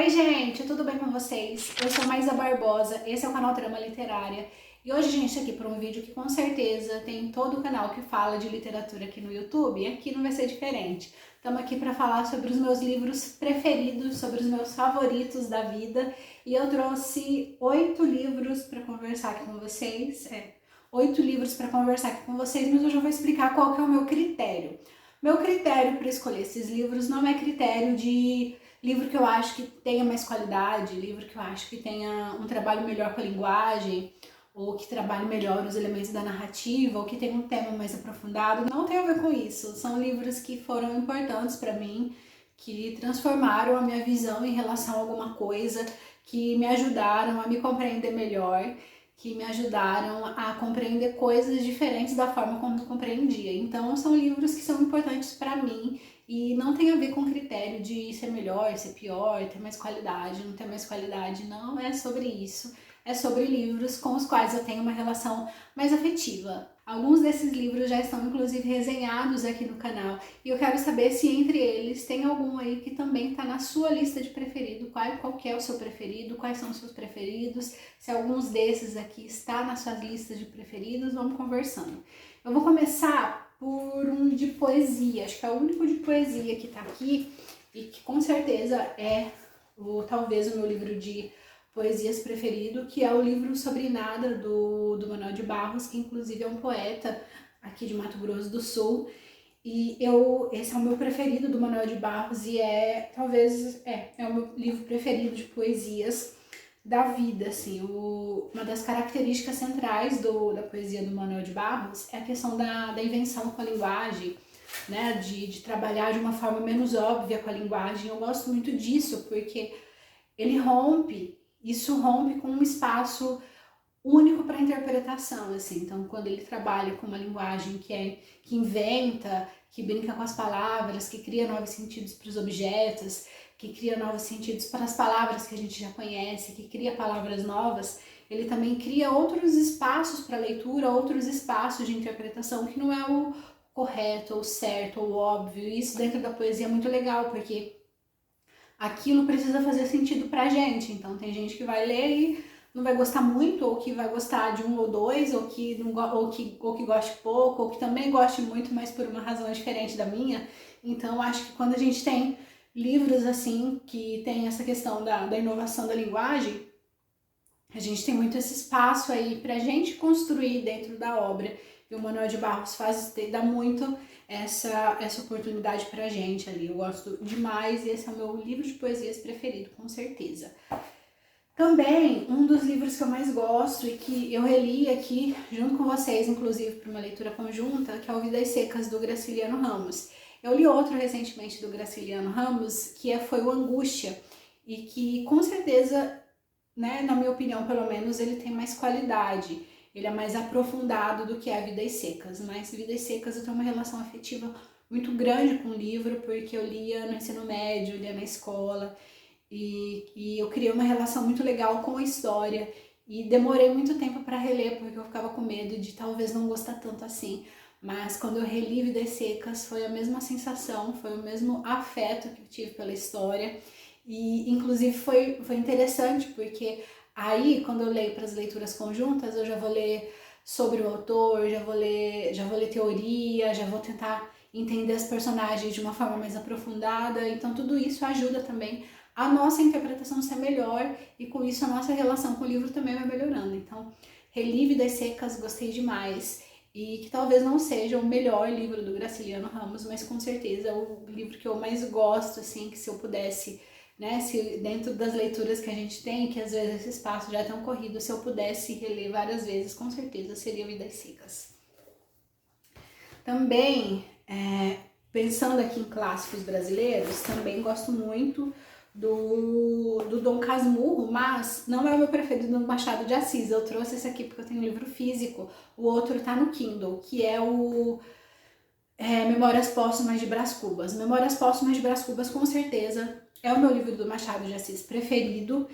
Oi gente, tudo bem com vocês? Eu sou Maísa Barbosa, esse é o canal Trama Literária e hoje a gente aqui para um vídeo que com certeza tem todo o canal que fala de literatura aqui no YouTube e aqui não vai ser diferente. Estamos aqui para falar sobre os meus livros preferidos, sobre os meus favoritos da vida e eu trouxe 8 livros para conversar aqui com vocês, 8 livros para conversar aqui com vocês, mas hoje eu vou explicar qual que é o meu critério. Meu critério para escolher esses livros não é critério de livro que eu acho que tenha mais qualidade, livro que eu acho que tenha um trabalho melhor com a linguagem, ou que trabalhe melhor os elementos da narrativa, ou que tenha um tema mais aprofundado. Não tem a ver com isso. São livros que foram importantes para mim, que transformaram a minha visão em relação a alguma coisa, que me ajudaram a me compreender melhor, que me ajudaram a compreender coisas diferentes da forma como eu compreendia. Então são livros que são importantes para mim e não tem a ver com critério de ser melhor, ser pior, ter mais qualidade, não ter mais qualidade, não é sobre isso. É sobre livros com os quais eu tenho uma relação mais afetiva. Alguns desses livros já estão inclusive resenhados aqui no canal e eu quero saber se entre eles tem algum aí que também está na sua lista de preferido, qual que é o seu preferido, quais são os seus preferidos, se alguns desses aqui está nas suas listas de preferidos, vamos conversando. Eu vou começar por um de poesia, acho que é o único de poesia que está aqui e que com certeza é talvez o meu livro de poesias preferido, que é o livro Sobre Nada, do Manoel de Barros, que inclusive é um poeta aqui de Mato Grosso do Sul. E esse é o meu preferido do Manoel de Barros e é o meu livro preferido de poesias da vida, assim. Uma das características centrais da poesia do Manoel de Barros é a questão da invenção com a linguagem, né, de trabalhar de uma forma menos óbvia com a linguagem. Eu gosto muito disso, porque isso rompe com um espaço único para interpretação, assim. Então, quando ele trabalha com uma linguagem que inventa, que brinca com as palavras, que cria novos sentidos para os objetos, que cria novos sentidos para as palavras que a gente já conhece, que cria palavras novas, ele também cria outros espaços para leitura, outros espaços de interpretação que não é o correto, ou certo, ou óbvio. E isso dentro da poesia é muito legal, porque aquilo precisa fazer sentido pra gente. Então tem gente que vai ler e não vai gostar muito, ou que vai gostar de um ou dois, ou que goste pouco, ou que também goste muito, mas por uma razão diferente da minha. Então acho que quando a gente tem livros assim, que tem essa questão da inovação da linguagem, a gente tem muito esse espaço aí pra gente construir dentro da obra. E o Manoel de Barros dá muito essa oportunidade pra gente ali. Eu gosto demais e esse é o meu livro de poesias preferido, com certeza. Também, um dos livros que eu mais gosto e que eu reli aqui junto com vocês, inclusive para uma leitura conjunta, que é o Vidas Secas, do Graciliano Ramos. Eu li outro recentemente do Graciliano Ramos, que foi o Angústia, e que com certeza, né, na minha opinião pelo menos, ele tem mais qualidade. Ele é mais aprofundado do que a Vidas Secas, mas Vidas Secas eu tenho uma relação afetiva muito grande com o livro, porque eu lia no ensino médio, eu lia na escola, e eu criei uma relação muito legal com a história, e demorei muito tempo para reler, porque eu ficava com medo de talvez não gostar tanto assim, mas quando eu reli Vidas Secas foi a mesma sensação, foi o mesmo afeto que eu tive pela história, e inclusive foi interessante, porque aí, quando eu leio para as leituras conjuntas, eu já vou ler sobre o autor, já vou ler teoria, já vou tentar entender as personagens de uma forma mais aprofundada. Então, tudo isso ajuda também a nossa interpretação ser melhor e, com isso, a nossa relação com o livro também vai melhorando. Então, reli Vidas Secas, gostei demais. E que talvez não seja o melhor livro do Graciliano Ramos, mas com certeza é o livro que eu mais gosto, assim, que se eu pudesse, né, se dentro das leituras que a gente tem, que às vezes esse espaço já é tão corrido, se eu pudesse reler várias vezes, com certeza seria Vidas Secas. Também, pensando aqui em clássicos brasileiros, também gosto muito do Dom Casmurro, mas não é o meu preferido do Machado de Assis. Eu trouxe esse aqui porque eu tenho um livro físico, o outro tá no Kindle, que é o Memórias Póstumas de Brás Cubas. Memórias Póstumas de Brás Cubas, com certeza, é o meu livro do Machado de Assis preferido,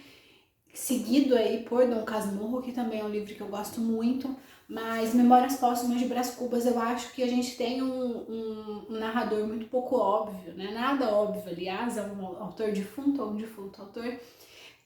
seguido aí por Dom Casmurro, que também é um livro que eu gosto muito, Mas Memórias Póstumas de Brás Cubas, eu acho que a gente tem um narrador muito pouco óbvio, né? Nada óbvio, aliás, é um autor defunto ou um defunto autor,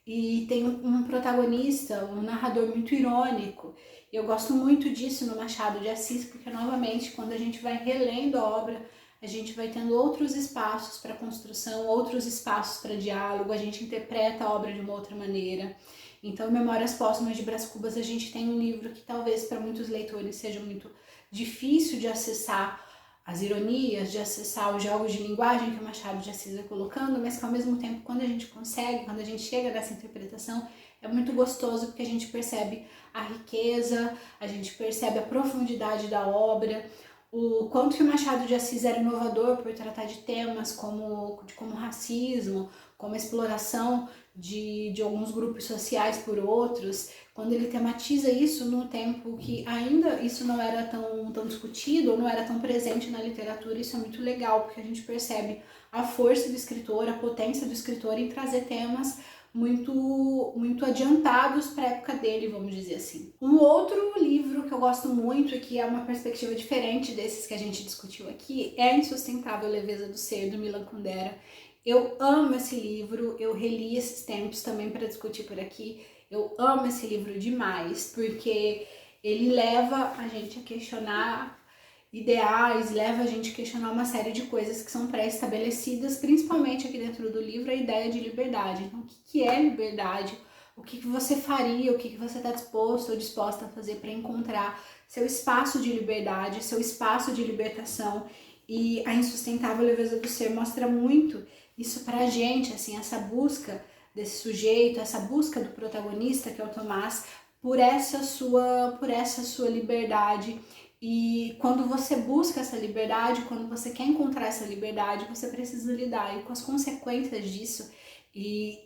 e tem um protagonista, um narrador muito irônico. Eu gosto muito disso no Machado de Assis, porque novamente, quando a gente vai relendo a obra, a gente vai tendo outros espaços para construção, outros espaços para diálogo, a gente interpreta a obra de uma outra maneira. Então, Memórias Póstumas de Brás Cubas, a gente tem um livro que talvez para muitos leitores seja muito difícil de acessar as ironias, de acessar os jogos de linguagem que o Machado de Assis vai colocando, mas que ao mesmo tempo, quando a gente consegue, quando a gente chega nessa interpretação, é muito gostoso porque a gente percebe a riqueza, a gente percebe a profundidade da obra, o quanto que o Machado de Assis era inovador por tratar de temas como racismo, como a exploração de alguns grupos sociais por outros, quando ele tematiza isso num tempo que ainda isso não era tão discutido, ou não era tão presente na literatura. Isso é muito legal, porque a gente percebe a força do escritor, a potência do escritor em trazer temas muito adiantados para a época dele, vamos dizer assim. Um outro livro que eu gosto muito e que é uma perspectiva diferente desses que a gente discutiu aqui é A Insustentável Leveza do Ser, do Milan Kundera. Eu amo esse livro, eu reli esses tempos também para discutir por aqui. Eu amo esse livro demais, porque ele leva a gente a questionar ideais, leva a gente a questionar uma série de coisas que são pré-estabelecidas, principalmente aqui dentro do livro, a ideia de liberdade. Então, o que é liberdade? O que você faria? O que você está disposto ou disposta a fazer para encontrar seu espaço de liberdade, seu espaço de libertação? E A Insustentável Leveza do Ser mostra muito isso pra gente, assim, essa busca desse sujeito, essa busca do protagonista, que é o Tomás, por essa sua liberdade. E quando você busca essa liberdade, quando você quer encontrar essa liberdade, você precisa lidar com as consequências disso e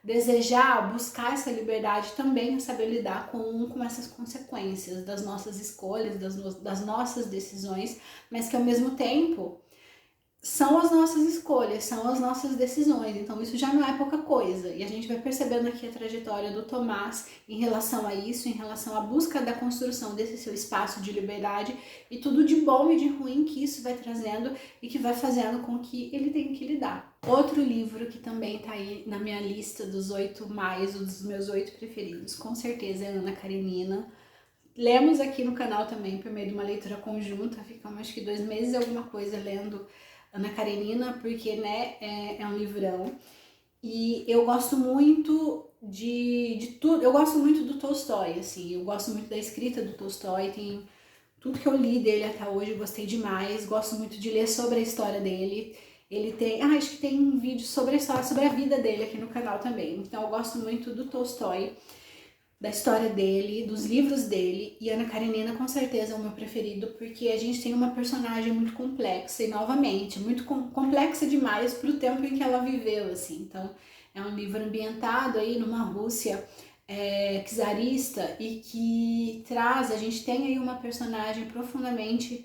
desejar, buscar essa liberdade também é saber lidar com essas consequências das nossas escolhas, das nossas decisões, mas que ao mesmo tempo são as nossas escolhas, são as nossas decisões, então isso já não é pouca coisa. E a gente vai percebendo aqui a trajetória do Tomás em relação a isso, em relação à busca da construção desse seu espaço de liberdade e tudo de bom e de ruim que isso vai trazendo e que vai fazendo com que ele tenha que lidar. Outro livro que também tá aí na minha lista dos 8 mais, ou dos meus 8 preferidos, com certeza é Ana Karenina. Lemos aqui no canal também por meio de uma leitura conjunta, ficamos acho que 2 meses alguma coisa lendo Ana Karenina, porque né, é um livrão. E eu gosto muito de tudo, eu gosto muito do Tolstói, assim, eu gosto muito da escrita do Tolstói, tem tudo que eu li dele até hoje, eu gostei demais, gosto muito de ler sobre a história dele. Ele tem, acho que tem um vídeo sobre a história, sobre a vida dele aqui no canal também. Então eu gosto muito do Tolstói, da história dele, dos livros dele, e Ana Karenina com certeza é o meu preferido, porque a gente tem uma personagem muito complexa, e novamente, muito complexa demais para o tempo em que ela viveu, assim. Então, é um livro ambientado aí numa Rússia czarista, e que traz, a gente tem aí uma personagem profundamente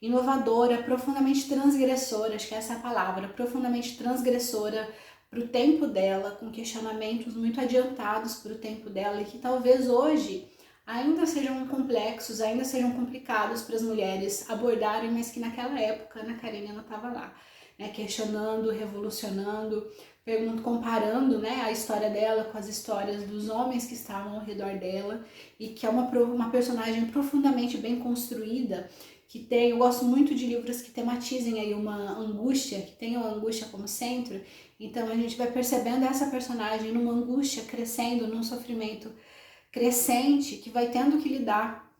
inovadora, profundamente transgressora, acho que essa é a palavra, profundamente transgressora, para o tempo dela, com questionamentos muito adiantados para o tempo dela e que talvez hoje ainda sejam complexos, ainda sejam complicados para as mulheres abordarem, mas que naquela época Ana Karenina estava lá, né, questionando, revolucionando, comparando, né, a história dela com as histórias dos homens que estavam ao redor dela, e que é uma personagem profundamente bem construída, que tem, eu gosto muito de livros que tematizem aí uma angústia, que tenham a angústia como centro. Então a gente vai percebendo essa personagem numa angústia crescendo, num sofrimento crescente, que vai tendo que lidar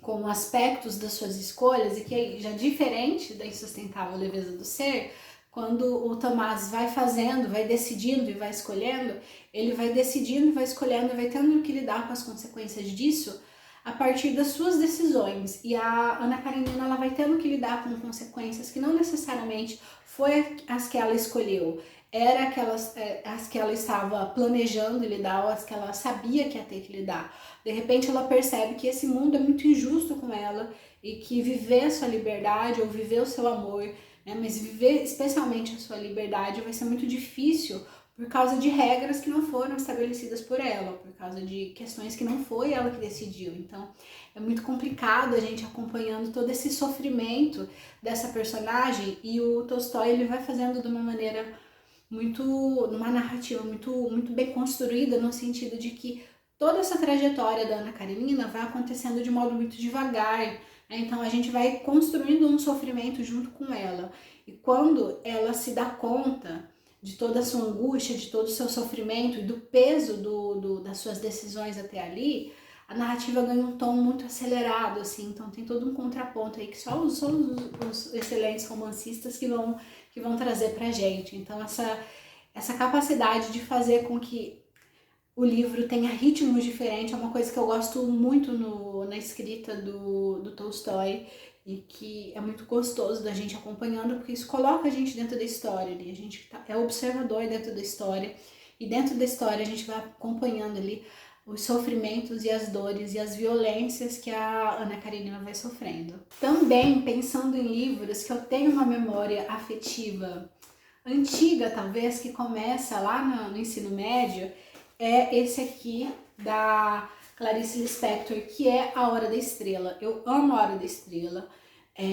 com aspectos das suas escolhas, e que já diferente da Insustentável Leveza do Ser, quando o Tomás vai fazendo, vai decidindo e vai escolhendo, ele vai decidindo e vai escolhendo e vai tendo que lidar com as consequências disso a partir das suas decisões. E a Ana Karenina, ela vai tendo que lidar com consequências que não necessariamente foi as que ela escolheu, era aquelas, as que ela estava planejando lidar, ou as que ela sabia que ia ter que lidar. De repente ela percebe que esse mundo é muito injusto com ela, e que viver a sua liberdade ou viver o seu amor, né, mas viver especialmente a sua liberdade vai ser muito difícil, por causa de regras que não foram estabelecidas por ela, por causa de questões que não foi ela que decidiu. Então é muito complicado a gente acompanhando todo esse sofrimento dessa personagem, e o Tolstói ele vai fazendo de uma maneira numa narrativa muito bem construída, no sentido de que toda essa trajetória da Ana Karenina vai acontecendo de modo muito devagar, né? Então a gente vai construindo um sofrimento junto com ela, e quando ela se dá conta de toda a sua angústia, de todo o seu sofrimento e do peso das suas decisões até ali, a narrativa ganha um tom muito acelerado, assim, então tem todo um contraponto aí que só os excelentes romancistas que vão trazer pra gente. Então essa capacidade de fazer com que o livro tenha ritmos diferentes é uma coisa que eu gosto muito na escrita do Tolstói, e que é muito gostoso da gente acompanhando, porque isso coloca a gente dentro da história ali, a gente é observador dentro da história, e dentro da história a gente vai acompanhando ali os sofrimentos e as dores e as violências que a Ana Karenina vai sofrendo. Também pensando em livros que eu tenho uma memória afetiva antiga, talvez, que começa lá no ensino médio, é esse aqui da Clarice Lispector, que é A Hora da Estrela. Eu amo A Hora da Estrela.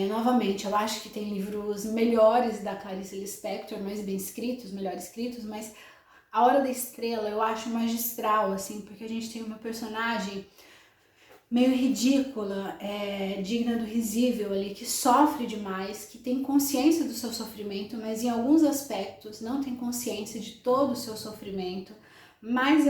Novamente, eu acho que tem livros melhores da Clarice Lispector, mais bem escritos, melhor escritos, mas A Hora da Estrela eu acho magistral, assim, porque a gente tem uma personagem meio ridícula, digna do risível ali, que sofre demais, que tem consciência do seu sofrimento, mas em alguns aspectos não tem consciência de todo o seu sofrimento, mas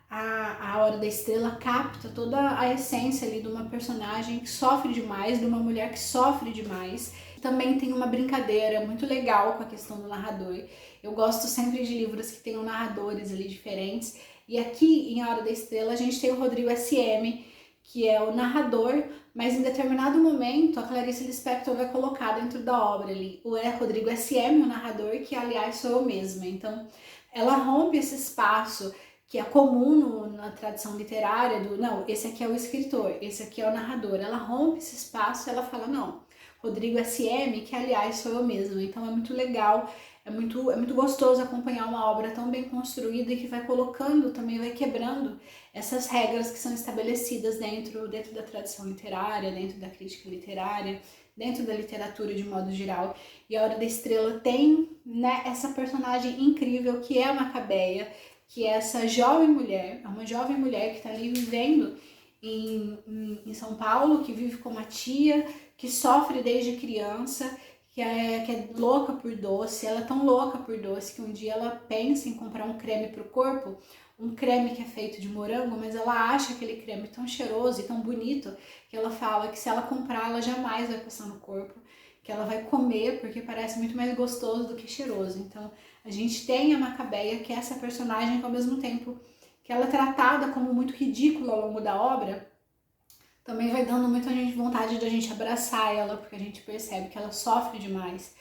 a Hora da Estrela capta toda a essência ali de uma personagem que sofre demais, de uma mulher que sofre demais. Também tem uma brincadeira muito legal com a questão do narrador. Eu gosto sempre de livros que tenham narradores ali diferentes, e aqui em A Hora da Estrela a gente tem o Rodrigo S.M., que é o narrador, mas em determinado momento a Clarice Lispector vai colocar dentro da obra ali o Rodrigo S.M., o narrador, que aliás sou eu mesma. Então ela rompe esse espaço que é comum na tradição literária não, esse aqui é o escritor, esse aqui é o narrador. Ela rompe esse espaço e ela fala, não, Rodrigo S.M., que aliás sou eu mesma. Então é muito legal, é muito gostoso acompanhar uma obra tão bem construída e que vai colocando, também vai quebrando essas regras que são estabelecidas dentro da tradição literária, dentro da crítica literária, dentro da literatura de modo geral. E A Hora da Estrela tem, né, essa personagem incrível que é a Macabeia, que é essa jovem mulher, é uma jovem mulher que está ali vivendo em São Paulo, que vive com uma tia, que sofre desde criança, que é louca por doce. Ela é tão louca por doce que um dia ela pensa em comprar um creme para o corpo, um creme que é feito de morango, mas ela acha aquele creme tão cheiroso e tão bonito que ela fala que se ela comprar, ela jamais vai passar no corpo, que ela vai comer porque parece muito mais gostoso do que cheiroso. Então a gente tem a Macabeia, que é essa personagem que ao mesmo tempo que ela é tratada como muito ridícula ao longo da obra, também vai dando muita vontade de a gente abraçar ela, porque a gente percebe que ela sofre demais,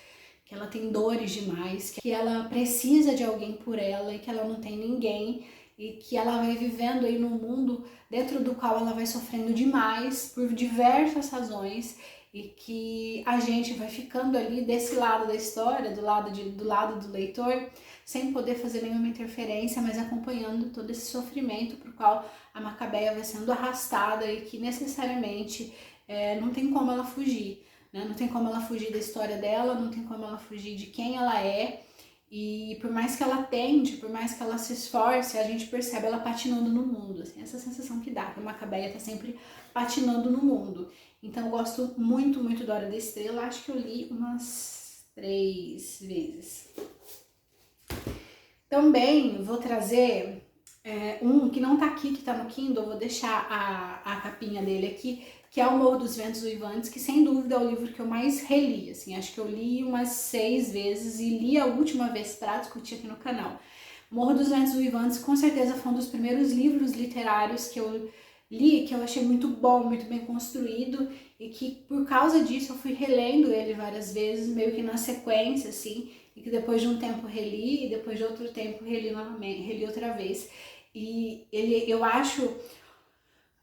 que ela tem dores demais, que ela precisa de alguém por ela e que ela não tem ninguém, e que ela vai vivendo aí num mundo dentro do qual ela vai sofrendo demais por diversas razões, e que a gente vai ficando ali desse lado da história, do lado do leitor, sem poder fazer nenhuma interferência, mas acompanhando todo esse sofrimento por qual a Macabeia vai sendo arrastada, e que necessariamente não tem como ela fugir, né? Não tem como ela fugir da história dela, não tem como ela fugir de quem ela é. E por mais que ela tente, por mais que ela se esforce, a gente percebe ela patinando no mundo, assim, essa sensação que dá, que a Macabeia tá sempre patinando no mundo. Então eu gosto muito, muito da Hora da Estrela, acho que eu li umas 3 vezes. Também vou trazer um que não tá aqui, que tá no Kindle, vou deixar a capinha dele aqui, que é O Morro dos Ventos Uivantes, que sem dúvida é o livro que eu mais reli, assim, acho que eu li umas 6 vezes e li a última vez para discutir aqui no canal. Morro dos Ventos Uivantes com certeza foi um dos primeiros livros literários que eu li, que eu achei muito bom, muito bem construído, e que por causa disso eu fui relendo ele várias vezes, meio que na sequência, assim, e que depois de um tempo reli, e depois de outro tempo reli novamente, reli outra vez. E eu acho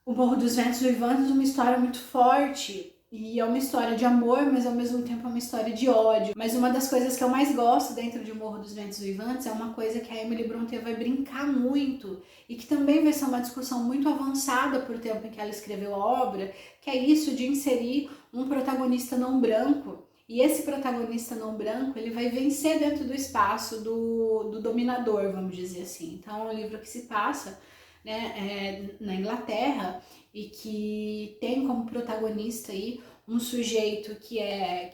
O Morro dos Ventos Uivantes uma história muito forte, e é uma história de amor, mas ao mesmo tempo é uma história de ódio. Mas uma das coisas que eu mais gosto dentro de O Morro dos Ventos Uivantes é uma coisa que a Emily Brontë vai brincar muito e que também vai ser uma discussão muito avançada por tempo em que ela escreveu a obra, que é isso de inserir um protagonista não branco. E esse protagonista não branco, ele vai vencer dentro do espaço do dominador, vamos dizer assim. Então é um livro que se passa, né, na Inglaterra, e que tem como protagonista aí um sujeito que é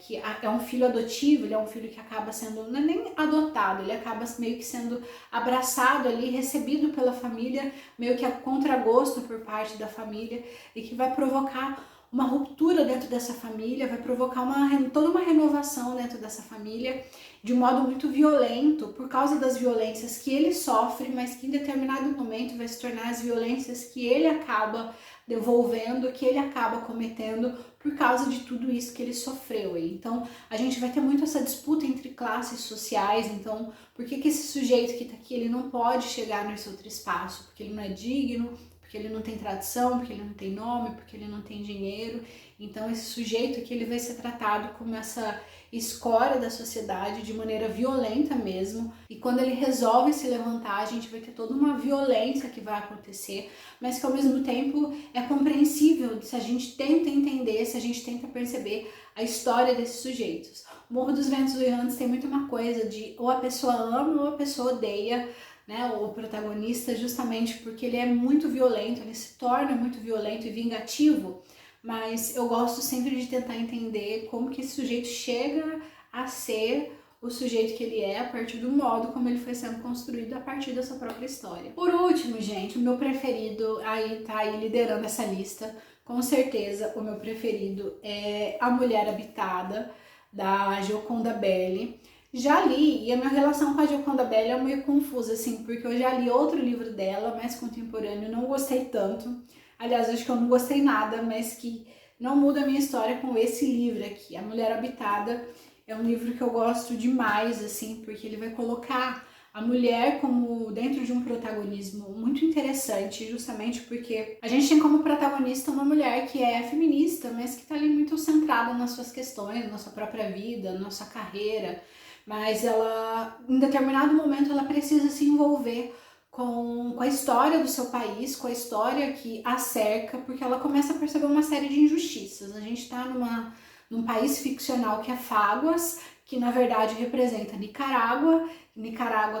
um filho adotivo, ele é um filho que acaba sendo, não é nem adotado, ele acaba meio que sendo abraçado ali, recebido pela família, meio que a contragosto por parte da família, e que vai provocar uma ruptura dentro dessa família, vai provocar toda uma renovação dentro dessa família, de um modo muito violento, por causa das violências que ele sofre, mas que em determinado momento vai se tornar as violências que ele acaba devolvendo, que ele acaba cometendo por causa de tudo isso que ele sofreu. Então a gente vai ter muito essa disputa entre classes sociais. Então por que esse sujeito que está aqui, ele não pode chegar nesse outro espaço? Porque ele não é digno, porque ele não tem tradição, porque ele não tem nome, porque ele não tem dinheiro. Então esse sujeito aqui, ele vai ser tratado como essa escória da sociedade de maneira violenta mesmo, e quando ele resolve se levantar, a gente vai ter toda uma violência que vai acontecer, mas que ao mesmo tempo é compreensível se a gente tenta entender, se a gente tenta perceber a história desses sujeitos. O Morro dos Ventos Uivantes tem muito uma coisa de ou a pessoa ama ou a pessoa odeia, né, o protagonista, justamente porque ele é muito violento, ele se torna muito violento e vingativo, mas eu gosto sempre de tentar entender como que esse sujeito chega a ser o sujeito que ele é a partir do modo como ele foi sendo construído a partir da sua própria história. Por último, gente, o meu preferido aí tá aí liderando essa lista, com certeza o meu preferido é A Mulher Habitada, da Gioconda Belli. Já li, e a minha relação com a Gioconda Belli é meio confusa, assim, porque eu já li outro livro dela, mais contemporâneo, não gostei tanto. Aliás, acho que eu não gostei nada, mas que não muda a minha história com esse livro aqui. A Mulher Habitada é um livro que eu gosto demais, assim, porque ele vai colocar a mulher como dentro de um protagonismo muito interessante, justamente porque a gente tem como protagonista uma mulher que é feminista, mas que está ali muito centrada nas suas questões, na sua própria vida, na sua carreira, mas ela, em determinado momento, ela precisa se envolver com a história do seu país, com a história que a cerca, porque ela começa a perceber uma série de injustiças. A gente está num país ficcional que é Fáguas, que na verdade representa Nicarágua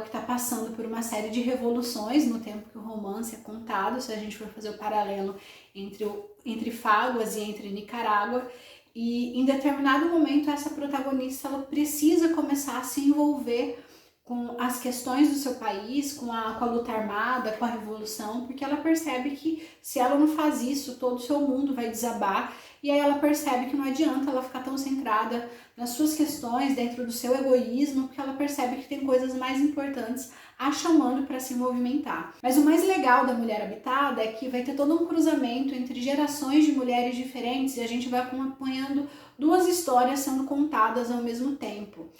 que está passando por uma série de revoluções no tempo que o romance é contado, se a gente for fazer o paralelo entre Fáguas e entre Nicarágua. E em determinado momento essa protagonista ela precisa começar a se envolver com as questões do seu país, com a luta armada, com a revolução, porque ela percebe que se ela não faz isso, todo o seu mundo vai desabar, e aí ela percebe que não adianta ela ficar tão centrada nas suas questões, dentro do seu egoísmo, porque ela percebe que tem coisas mais importantes a chamando para se movimentar. Mas o mais legal da Mulher Habitada é que vai ter todo um cruzamento entre gerações de mulheres diferentes, e a gente vai acompanhando duas histórias sendo contadas ao mesmo tempo.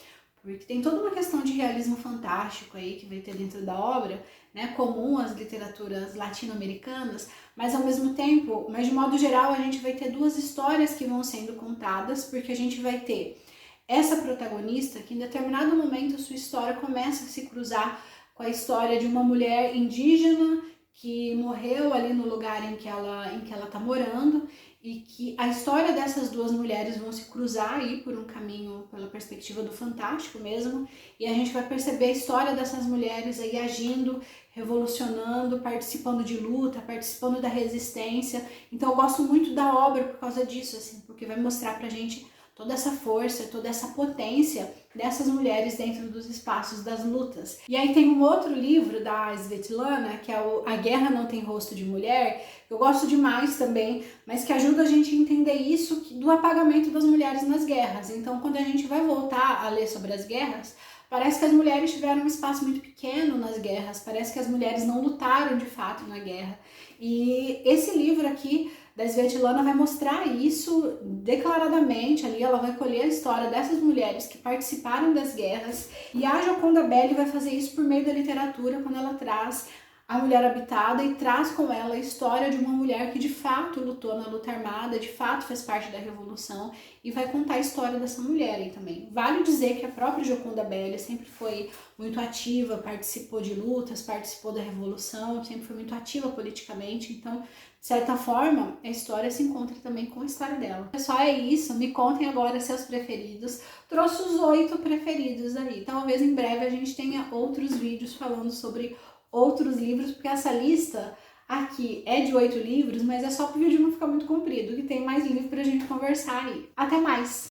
Porque tem toda uma questão de realismo fantástico aí que vai ter dentro da obra, né, comum às literaturas latino-americanas, mas ao mesmo tempo, mas de modo geral, a gente vai ter duas histórias que vão sendo contadas, porque a gente vai ter essa protagonista que em determinado momento a sua história começa a se cruzar com a história de uma mulher indígena que morreu ali no lugar em que ela tá morando, e que a história dessas duas mulheres vão se cruzar aí por um caminho pela perspectiva do fantástico mesmo, e a gente vai perceber a história dessas mulheres aí agindo, revolucionando, participando de luta, participando da resistência. Então eu gosto muito da obra por causa disso, assim, porque vai mostrar pra gente toda essa força, toda essa potência dessas mulheres dentro dos espaços das lutas. E aí tem um outro livro da Svetlana, que é A Guerra Não Tem Rosto de Mulher, que eu gosto demais também, mas que ajuda a gente a entender isso do apagamento das mulheres nas guerras. Então, quando a gente vai voltar a ler sobre as guerras, parece que as mulheres tiveram um espaço muito pequeno nas guerras, parece que as mulheres não lutaram de fato na guerra. E esse livro aqui da Svetlana vai mostrar isso declaradamente ali, ela vai colher a história dessas mulheres que participaram das guerras, e a Gioconda Belli vai fazer isso por meio da literatura, quando ela traz A Mulher Habitada e traz com ela a história de uma mulher que de fato lutou na luta armada, de fato fez parte da Revolução, e vai contar a história dessa mulher aí também. Vale dizer que a própria Gioconda Belli sempre foi muito ativa, participou de lutas, participou da Revolução, sempre foi muito ativa politicamente, então, de certa forma, a história se encontra também com a história dela. Pessoal, é isso. Me contem agora seus preferidos. Trouxe os 8 preferidos aí. Talvez em breve a gente tenha outros vídeos falando sobre outros livros, porque essa lista aqui é de 8 livros, mas é só para o vídeo não ficar muito comprido, que tem mais livro pra gente conversar aí. Até mais!